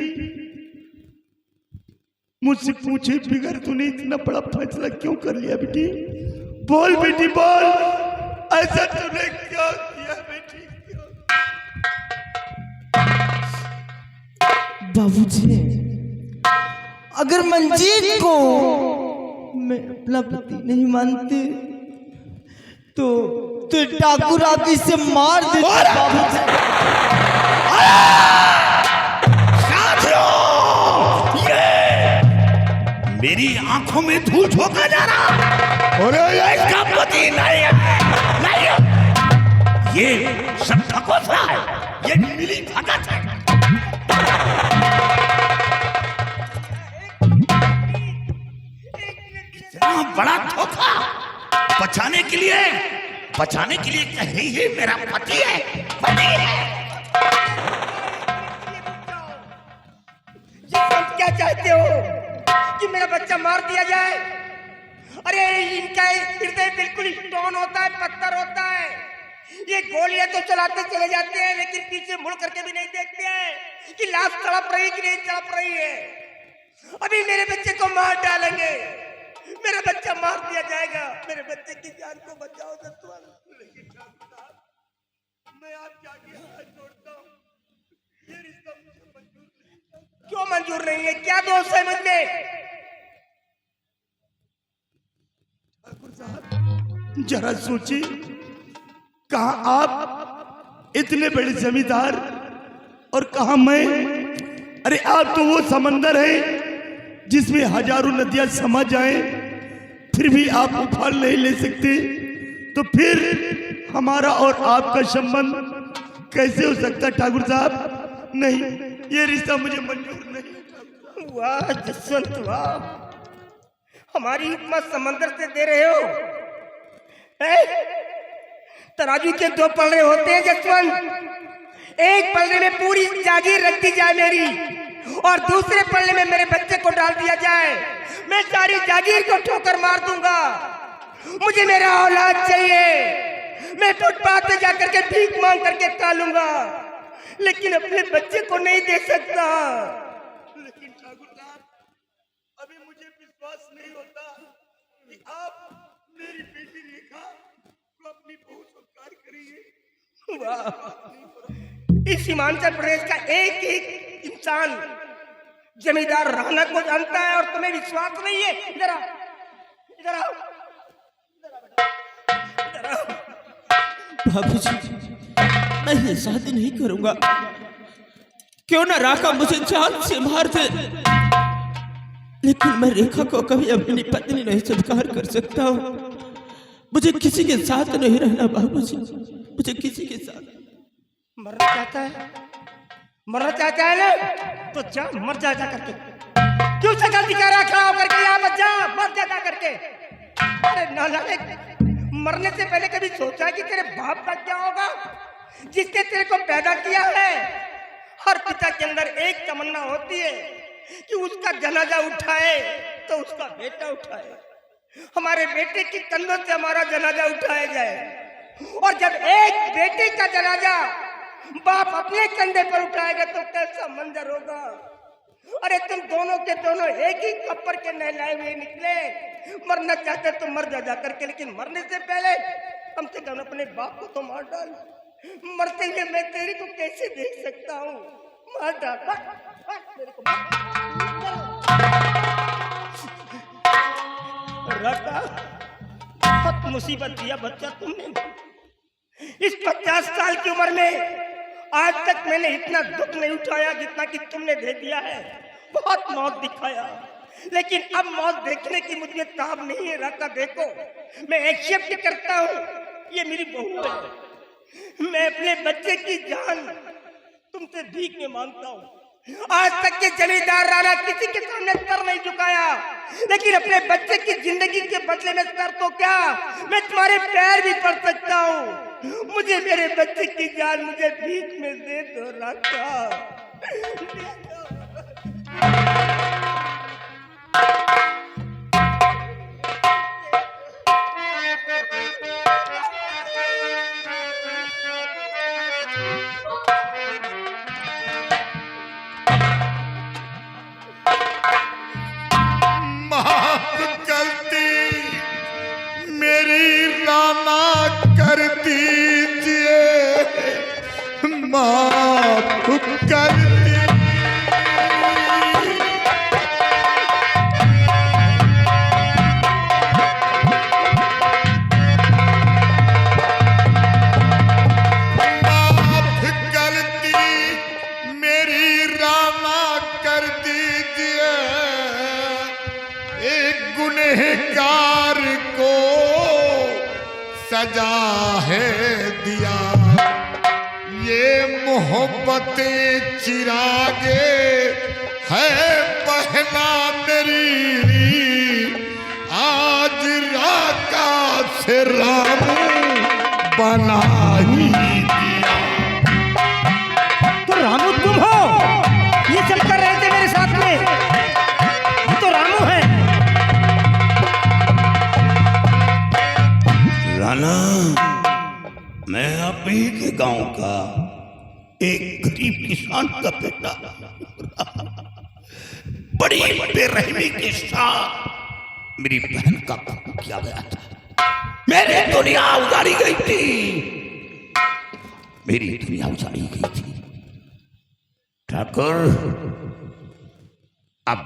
मुझसे पूछे बिगर तूने इतना बड़ा फैसला क्यों कर लिया बेटी? बोल बेटी बोल, ऐसा तूने क्यों किया बेटी? बाबूजी, अगर मंजीत को मैं अपना पति नहीं मानते तो ठाकुर आप इसे मार देते बाबूजी। साथियों, ये मेरी आंखों में धूल झोंका जा रहा। और इसका पति नहीं है, नहीं है। ये सब ठकोसला है, ये मिली भगत है। इतना बड़ा धोखा बचाने के लिए कह रही है मेरा पति है, पति है। क्या चाहते हो कि मेरा बच्चा मार दिया जाए? अरे इनका हृदय बिल्कुल स्टोन होता है, पत्थर होता है। ये गोलियां तो चलाते चले जाते हैं, लेकिन पीछे मुड़ करके भी नहीं देखते हैं कि लाश तड़प रही कि नहीं तड़प रही है। अभी मेरे बच्चे को मार डालेंगे, मेरा बच्चा मार दिया जाएगा। मेरे बच्चे की जान को बचाओ दत्तवाल। मैं आपके आगे हाथ जोड़ता हूँ, ये रिश्ता मुझे मंजूर नहीं। वो मंजूर नहीं है। क्या दोष है मुझ में? जरा सोचिए, कहा आप इतने बड़े जमींदार और कहा मैं। अरे आप तो वो समंदर है जिसमें हजारों नदियां समा जाएं, फिर भी आप उफान नहीं ले सकते, तो फिर हमारा और आपका संबंध कैसे हो सकता ठाकुर साहब? नहीं, ये रिश्ता मुझे मंजूर नहीं। वाह जसवंत वाह, हमारी हिम्मत समंदर से दे रहे हो। तराजू के दो पलड़े होते हैं जसवंत, एक पलड़े में पूरी जागीर रख दी जाए मेरी, और दूसरे पलड़े में मेरे बच्चे को डाल दिया जाए, मैं सारी जागीर को ठोकर मार दूंगा। मुझे मेरा औलाद चाहिए। मैं फुटपाथ पे जाकर के भीख मांग करके खा लूंगा, लेकिन अपने बच्चे को नहीं दे सकता। लेकिन ठाकुर साहब, अभी मुझे विश्वास नहीं होता कि आप मेरी बेटी रेखा को अपनी बहू स्वीकार करेंगे। वाह, इस हिमाचल प्रदेश का एक एक इंसान जमींदार राणा को जानता है और तुम्हें विश्वास नहीं है। इधर आओ, इधर आओ, इधर आओ। बाबूजी, मैं ये शादी नहीं करूंगा। क्यों ना राका मुझे जान से मार दे, लेकिन मैं रेखा को कभी अपनी पत्नी नहीं स्वीकार कर सकता हूँ। मुझे किसी के साथ नहीं रहना बाबूजी, मुझे किसी के साथ। मरना चाहता है? मरना चाहता है ना, तो जा मर जा करके। क्यों शकल दिखा रहा खड़ा होकर के? यहाँ मत जा, मर जा करके। अरे नालायक, मरने से पहले कभी सोचा कि तेरे बाप का क्या होगा जिसने तेरे को पैदा किया है? हर पिता के अंदर एक तमन्ना होती है कि उसका जनाजा उठाए तो उसका बेटा उठाए, हमारे बेटे के कंधों से हमारा जनाजा उठाया जाए। और जब एक बेटे का जनाजा बाप अपने कंधे पर उठाएगा तो कैसा मंजर होगा? अरे तुम दोनों के दोनों एक ही कपड़ के नहलाए हुए निकले। मरना चाहते तो मर जा करके, लेकिन मरने से पहले कम से कम अपने बाप को तो मार डाल। मरते हुए मैं तेरे को कैसे देख सकता हूँ? मार डाल मेरे को। राका, बहुत मुसीबत दिया बच्चा तुमने। इस 50 साल की उम्र में आज तक मैंने इतना दुख नहीं उठाया जितना कि तुमने दे दिया है। बहुत मौत दिखाया, लेकिन अब मौत देखने की मुझे ताब नहीं है। राका देखो, मैं एक्सेप्ट करता हूँ, ये मेरी बहू है। मैं अपने बच्चे की जान तुमसे भीख में मांगता हूँ। आज तक के जमींदार राणा किसी के सामने सर नहीं झुकाया, लेकिन अपने बच्चे की जिंदगी के बदले में सर तो क्या, मैं तुम्हारे पैर भी पड़ सकता हूँ। मुझे मेरे बच्चे की जान मुझे भीख में दे दो राका। माफ गलती मेरी राना कर दीजिए, माफ कर दीजिए। माफ गलती मेरी राना कर दीजिए, एक गुनहगार को सजा है दिया। ये मोहब्बत चिरागे है पहला मेरी, आज राका से राम बना ही दिया। तो रामू तुम हो? ये सब कर रहे थे मेरे साथ में? ये तो रामू है। राणा, मैं आप ही के गांव का एक गरीब किसान का बेटा, बड़ी बेरहमी के साथ मेरी बहन का खून किया गया था। मेरी दुनिया उजाड़ी गई थी, मेरी दुनिया उजाड़ी गई थी। ठाकुर, अब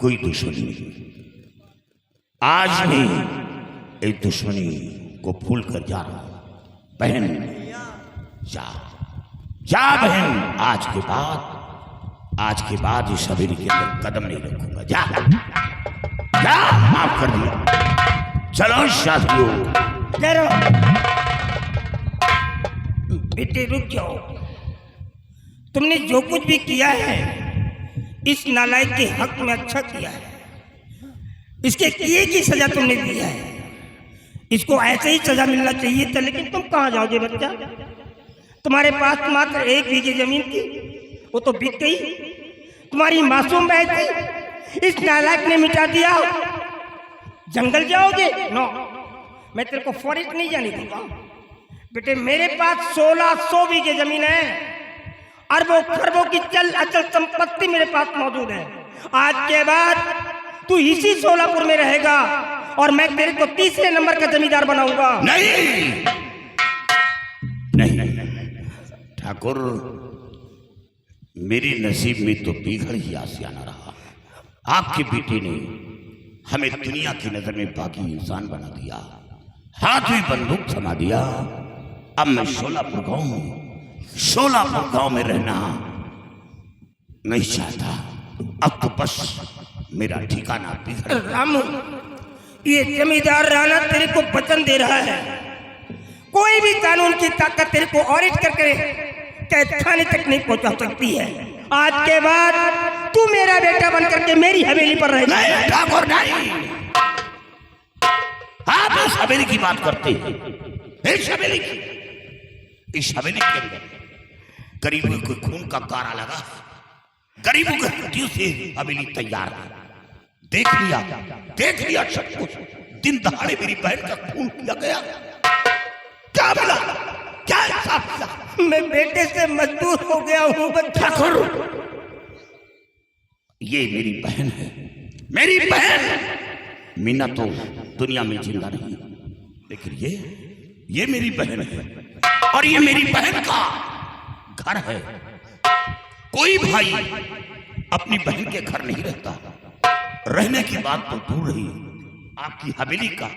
कोई दुश्मनी नहीं। आज मैं एक दुश्मनी को भूल कर जा रहा हूं। बहन जा जा बहन, आज के बाद इस हवेली के अंदर कदम नहीं रखूंगा। जा जा, माफ कर दिया। चलो शादियों। ठहरो बेटे, रुक जाओ। तुमने जो कुछ भी किया है इस नालायक के हक में अच्छा किया है। इसके किए की सजा तुमने दी है। इसको ऐसे ही सजा मिलना चाहिए था। लेकिन तुम कहाँ जाओगे बच्चा? तुम्हारे पास मात्र 1 बीघे जमीन थी, वो तो बिक गई। तुम्हारी मासूम बहन थी, इस नालायक ने मिटा दिया। जंगल जाओगे? नो, मैं तेरे को फॉरेस्ट नहीं जाने दूंगा। बेटे, मेरे पास 1600 बीघे जमीन है। अरबों खरबों की चल अचल संपत्ति मेरे पास मौजूद है। आज के बाद तू इसी सोलापुर में रहेगा और मैं तेरे को 3रे नंबर का जमींदार बनाऊंगा। नहीं नहीं ठाकुर, मेरी नसीब में तो बिगड़ ही आसियाना रहा। आपके बेटे ने हमें दुनिया की नजर में बाकी इंसान बना दिया, हाथ में बंदूक थमा दिया। अब मैं सोलापुर गांव में रहना नहीं चाहता। अब तो बस मेरा ठिकाना बिगड़। रामू, ये जमींदार राणा तेरे को वचन दे रहा है, कोई भी कानून की ताकत तेरे को ऑडिट करके कैद खाने तक नहीं पहुंचा सकती है। आज के बाद तू मेरा बेटा बनकर के मेरी हवेली पर रहेगा। नहीं ठाकुर, नहीं। आप इस हवेली की बात करते हैं। इस हवेली के अंदर गरीबों को खून का कारा लगा, गरीबों के हड्डियों से हवेली तैयार है। देख लिया सब कुछ। दिन दहाड़े मेरी बहन का खून किया गया। क्या मिला? क्या इंसाफ मिला? मैं बेटे से मजबूर हो गया हूँ बच्चा। ठाकुर, ये मेरी बहन है, मेरी बहन। मीना तो दुनिया में जिंदा नहीं, लेकिन ये मेरी बहन है और ये मेरी बहन का घर है। कोई भाई अपनी बहन के घर नहीं रहता। रहने की बात तो दूर रही, आपकी हवेली का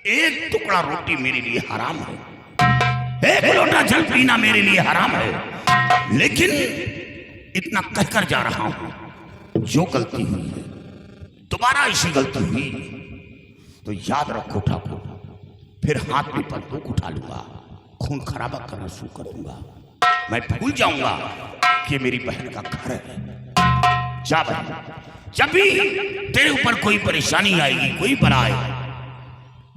एक टुकड़ा रोटी मेरे लिए हराम है, एक लोटा जल पीना मेरे लिए हराम है। लेकिन इतना कहकर जा रहा हूं, जो गलती हुई है, दोबारा ऐसी गलती हुई तो याद रखो ठाकुर, फिर हाथ में बंदूक उठा लूंगा, खून खराबा करना शुरू कर दूंगा। मैं भूल जाऊंगा कि मेरी बहन का घर है। जा बहन, जब भी तेरे ऊपर कोई परेशानी आएगी, कोई बला आएगा,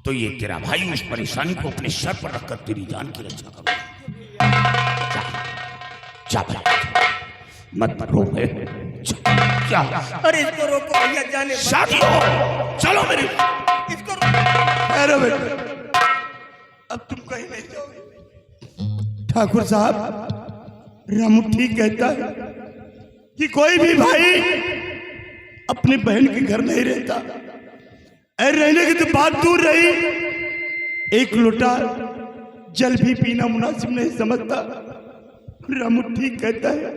तो ये तेरा भाई उस परेशानी को अपने सर पर रखकर तेरी जान की रक्षा करेगा। जा बहन, मत रो है। क्या? अरे इसको रोको भैया, जाने शादी हो। चलो मेरे, इसको रोको। अरे बेटा, अब तुम कहीं नहीं जाओगे। ठाकुर साहब, रामू ठीक कहता है कि कोई भी भाई अपने बहन के घर नहीं रहता। अरे रहने की तो बात दूर रही, एक लोटा जल भी पीना मुनासिब नहीं समझता। रामू ठीक कहता है,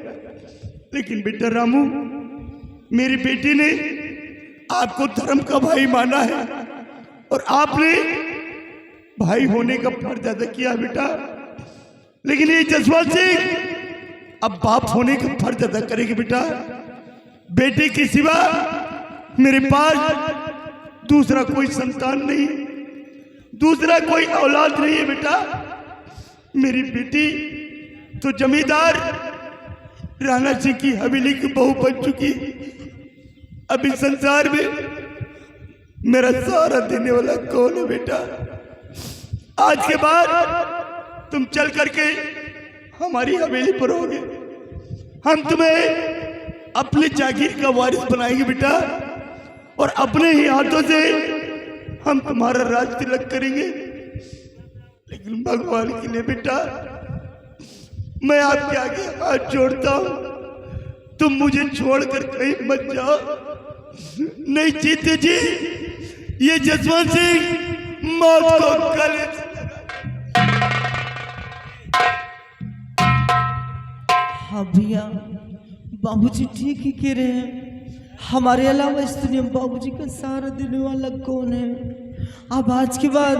लेकिन बेटा रामू, मेरी बेटी ने आपको धर्म का भाई माना है और आपने भाई होने का फर्ज अदा किया बेटा। लेकिन ये जसवंत सिंह अब बाप होने का फर्ज अदा करेगी बेटा। बेटे के सिवा मेरे पास दूसरा कोई संतान नहीं, दूसरा कोई औलाद नहीं है बेटा। मेरी बेटी तो जमींदार राणा जी की हवेली की बहू बन चुकी। अब इस संसार में मेरा सहारा देने वाला कौन है बेटा? आज के बाद तुम चल करके हमारी हवेली पर होगे, हम तुम्हें अपने जागीर का वारिस बनाएंगे बेटा, और अपने ही हाथों से हम तुम्हारा राज तिलक करेंगे। लेकिन भगवान के लिए बेटा, मैं आपके आगे हाथ जोड़ता हूं, तुम मुझे छोड़कर कहीं मत जाओ। नहीं जीते जी, ये जसवंत सिंह मौत को गले से हाँ भैया, बाबूजी ठीक ही कह रहे हैं। हमारे अलावा इस दुनिया में बाबूजी का सहारा देने वाला कौन है? अब आज के बाद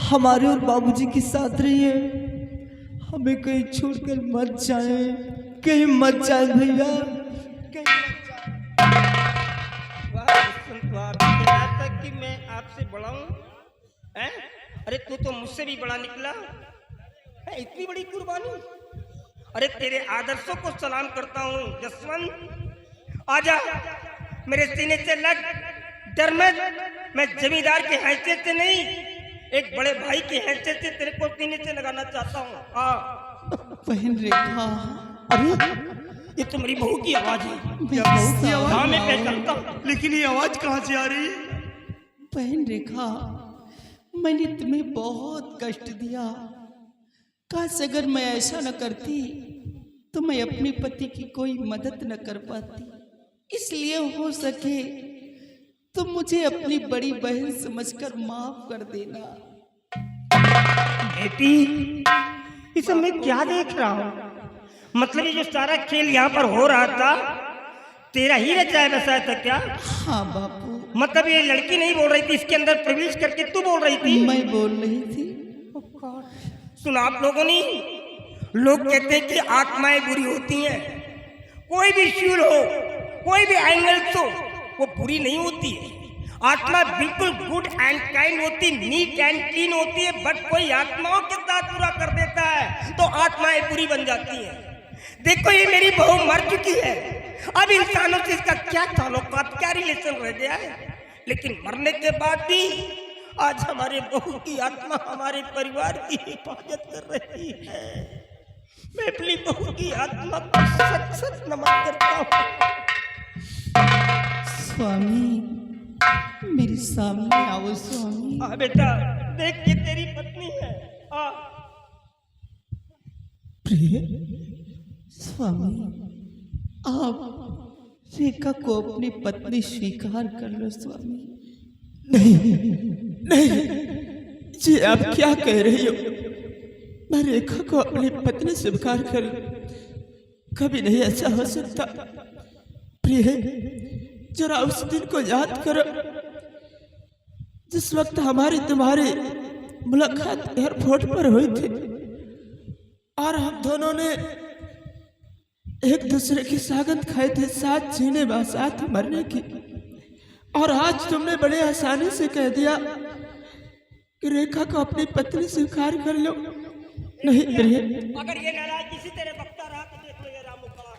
हमारे और बाबूजी के साथ रहिए, हमें कहीं छोड़कर मत जाए, कहीं मत जाए भैया, कहीं मत जाए। कि मैं आपसे बड़ा हूं? अरे तू तो मुझसे भी बड़ा निकला है, इतनी बड़ी कुर्बानी। अरे तेरे आदर्शों को सलाम करता हूँ जसवंत, आजा मेरे सीने से लग। डर मत, मैं जमींदार के हैसियत से नहीं, एक बड़े भाई की हैसियत से तेरे को सीने से लगाना चाहता हूँ। बहन रेखा, अरे ये तो मेरी बहू की आवाज है। बहू की आवाज? हाँ मैं पहचानता हूँ, लेकिन ये आवाज कहाँ से आ रही है? बहन रेखा, मैंने तुम्हें बहुत कष्ट दिया। काश अगर मैं ऐसा न करती तो मैं अपने पति की कोई मदद न कर पाती। इसलिए हो सके तो मुझे अपनी बड़ी बहन समझकर माफ कर देना। बेटी, इस सब मैं क्या देख रहा हूँ? मतलब ये जो सारा खेल यहाँ पर हो रहा था तेरा ही रचाया बसाया था क्या? हाँ बापू। मतलब ये लड़की नहीं बोल रही थी, इसके अंदर प्रवेश करके तू बोल रही थी? मैं बोल रही थी। सुना आप लोगों ने, लोग कहते हैं कि आत्माएं बुरी होती हैं। कोई भी शूल हो, कोई भी एंगल हो, वो बुरी नहीं होती है। आत्मा बिल्कुल गुड एंड काइंड होती, नीट एंड क्लीन होती है। बट कोई आत्माओं के साथ बुरा कर देता है तो आत्माएं बुरी बन जाती हैं। देखो ये मेरी बहू मर चुकी है, अब इंसानों से इसका क्या ताल्लुकात, क्या रिलेशन रह गया है? लेकिन मरने के बाद भी आज हमारे बहू की आत्मा हमारे परिवार की हिफाजत कर रही है। मैं अपनी बहू की आत्मा को सच सच नमन करता हूँ। स्वामी, मेरे सामने आओ स्वामी। बेटा देख, ये तेरी पत्नी है। प्रिय स्वामी, आप रेखा को अपनी पत्नी स्वीकार कर लो स्वामी। नहीं नहीं, जी आप क्या कह रही हो? मैं रेखा को अपनी पत्नी स्वीकार कर, कभी नहीं ऐसा हो सकता। प्रिय, जरा उस दिन को याद करो जिस वक्त हमारी तुम्हारी मुलाकात एयरपोर्ट पर हुई थी और हम दोनों ने एक दूसरे की सागंद खाए थे, साथ जीने व साथ मरने की। और आज तुमने बड़े आसानी से कह दिया कि रेखा को अपनी पत्नी स्वीकार कर लो। नहीं प्रिय, अगर ये नाराज इसी तरह बकता रहा तो देख लो ये रामू का,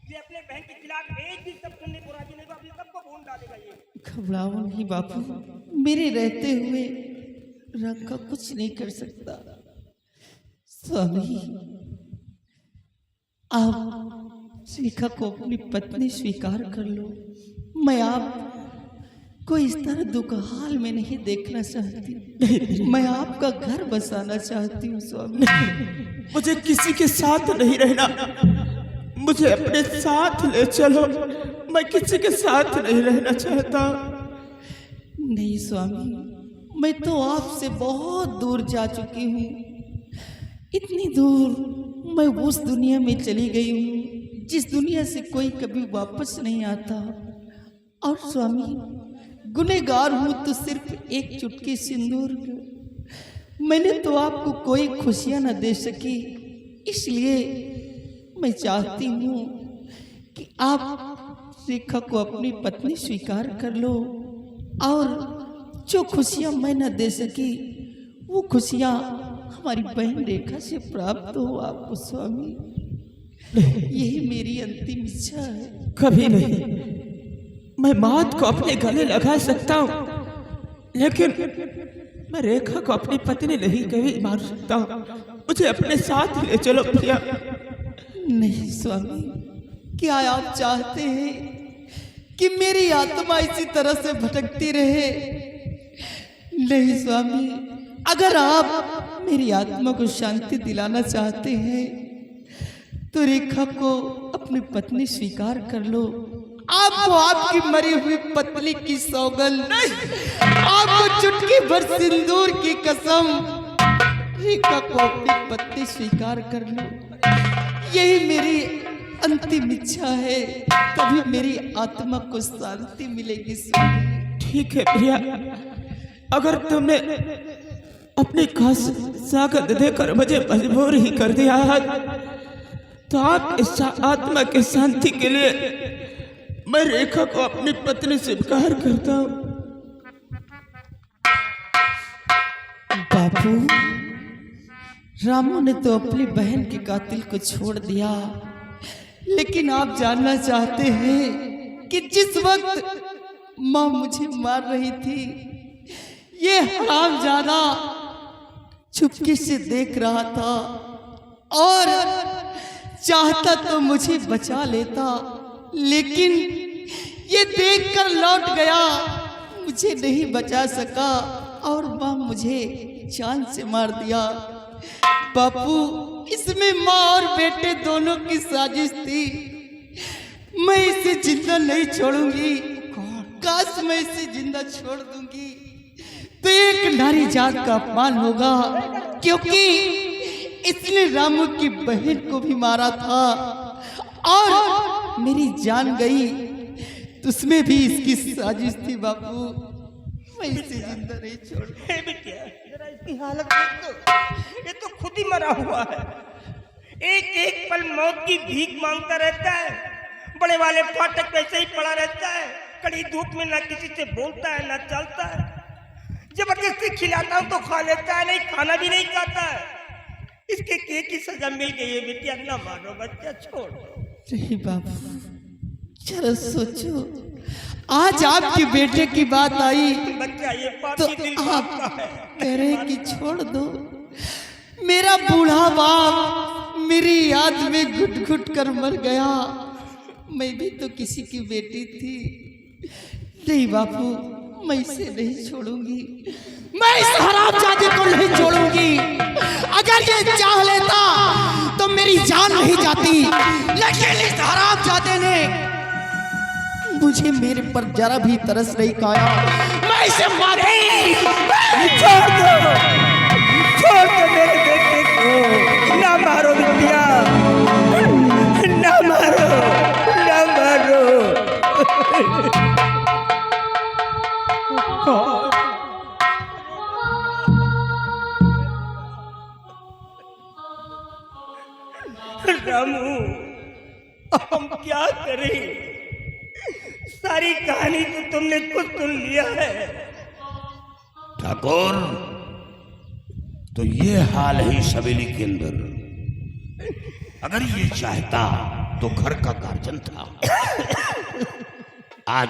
ये अपने बहन के खिलाफ एक भी शब्द सुनने को राजी नहीं, अभी सबको भून डालेगा ये। घबराओ नहीं बापू, मेरे रहते हुए रेखा कुछ नहीं कर सकता। स्वामी, आप रेखा को अपनी पत्नी स्वीकार कर लो। मैं आप को इस तरह दुखहाल में नहीं देखना चाहती, मैं आपका घर बसाना चाहती हूँ स्वामी। मुझे किसी के साथ नहीं रहना, मुझे अपने साथ ले चलो, मैं किसी के साथ नहीं रहना चाहता। नहीं स्वामी, मैं तो आपसे बहुत दूर जा चुकी हूँ, इतनी दूर मैं उस दुनिया में चली गई हूँ जिस दुनिया से कोई कभी वापस नहीं आता। और स्वामी, गुनहगार हूँ तो सिर्फ एक चुटकी सिंदूर का। मैंने तो आपको कोई खुशियाँ न दे सकी, इसलिए मैं चाहती हूँ कि आप रेखा को अपनी पत्नी स्वीकार कर लो और जो खुशियाँ मैं न दे सकी वो खुशियाँ हमारी बहन रेखा से प्राप्त हो आपको स्वामी। यही मेरी अंतिम इच्छा है। कभी नहीं, मैं मौत को अपने गले लगा सकता हूँ, लेकिन मैं रेखा को अपनी पत्नी नहीं कभी मार सकता हूँ। मुझे अपने साथ ले चलो प्रिया। नहीं स्वामी, क्या आप चाहते हैं कि मेरी आत्मा इसी तरह से भटकती रहे? नहीं स्वामी, अगर आप मेरी आत्मा को शांति दिलाना चाहते हैं तो रेखा को अपनी पत्नी स्वीकार कर लो। आपको आपकी मरी हुई पत्नी की सौगंध, आपको चुटकी भर सिंदूर की कसम, रेखा को अपनी पत्नी स्वीकार कर लो। यही मेरी अंतिम इच्छा है, तभी मेरी आत्मा को शांति मिलेगी स्वामी। ठीक है प्रिया, अगर तुमने अपनी खास ताकत देकर मुझे मजबूर ही कर दिया है, तो आप इस आत्मा के शांति के लिए मैं रेखा को अपनी पत्नी स्वीकार करता हूँ। बापू, रामू ने तो अपनी बहन के कातिल को छोड़ दिया, लेकिन आप जानना चाहते हैं कि जिस वक्त माँ मुझे मार रही थी, ये हरामजादा चुपके से देख रहा था और चाहता तो मुझे बचा लेता, लेकिन ये देखकर लौट गया, मुझे नहीं बचा सका और वह मुझे जान से मार दिया। बापू, इसमें माँ और बेटे दोनों की साजिश थी। मैं इसे जिंदा नहीं छोड़ूंगी। काश मैं इसे जिंदा छोड़ दूंगी तो एक नारी जात का अपमान होगा, क्योंकि इसने रामू की बहन को भी मारा था और मेरी जान गई तो उसमें भी इसकी साजिश थी। बापू, मैं इसे जिंदा नहीं छोड़। हे बिटिया, जरा इसकी हालत देख तो, ये तो खुद ही मरा हुआ है। एक एक पल मौत की भीख मांगता रहता है। बड़े वाले फाटक वैसे ही पड़ा रहता है, कड़ी धूप में ना किसी से बोलता है ना चलता है। जबरदस्ती खिलाता हूँ तो खा लेता है, नहीं खाना भी नहीं खाता है। इसके केक की सजा मिल गई है। बिटिया ना मारो बच्चा, छोड़ दो। नहीं बाबू, जरा सोचो, आज आपके बेटे की बात आई बच्चा ये तो पापी दिल आप बाप का है। कह रहे कि छोड़ दो। मेरा बूढ़ा बाप मेरी याद में घुट घुट कर मर गया। मैं भी तो किसी की बेटी थी। नहीं बापू, मैं इसे नहीं छोड़ूंगी, मैं इस हरामजादे को नहीं छोड़ूंगी। अगर ये चाह लेता तो मेरी जान नहीं जाती, लेकिन इस हरामजादे ने मुझे मेरे पर जरा भी तरस नहीं खाया। मैं इसे मारूंगी। छोड़ दो मेरे बेटे को, ना मारो बिटिया, ना मारो, ना मारो। रामू, हम क्या करें? सारी कहानी तो तुमने खुद सुन लिया है। ठाकुर, तो ये हाल है इस हवेली के अंदर। अगर ये चाहता तो घर का गार्जन था। आज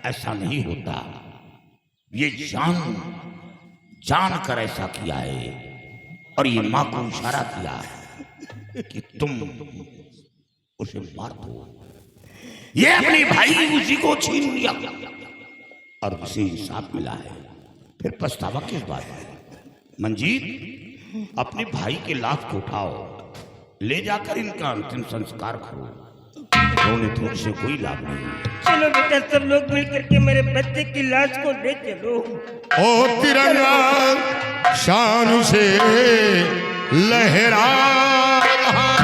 ऐसा नहीं होता। ये जान कर ऐसा किया है और ये मां को इशारा किया कि तुम उसे मार दो। ये अपने भाई उसी को छीन लिया और उसे इंसाफ मिला है, फिर पछतावा किस बात है? मंजीत, अपने भाई के लाश को उठाओ, ले जाकर इनका अंतिम संस्कार करो। रोने धोने से कोई लाभ नहीं। चलो बेटा, सब लोग मिलकर के मेरे बच्चे की लाश को ले चलो। ओ तिरंगा शान से लहरा रहा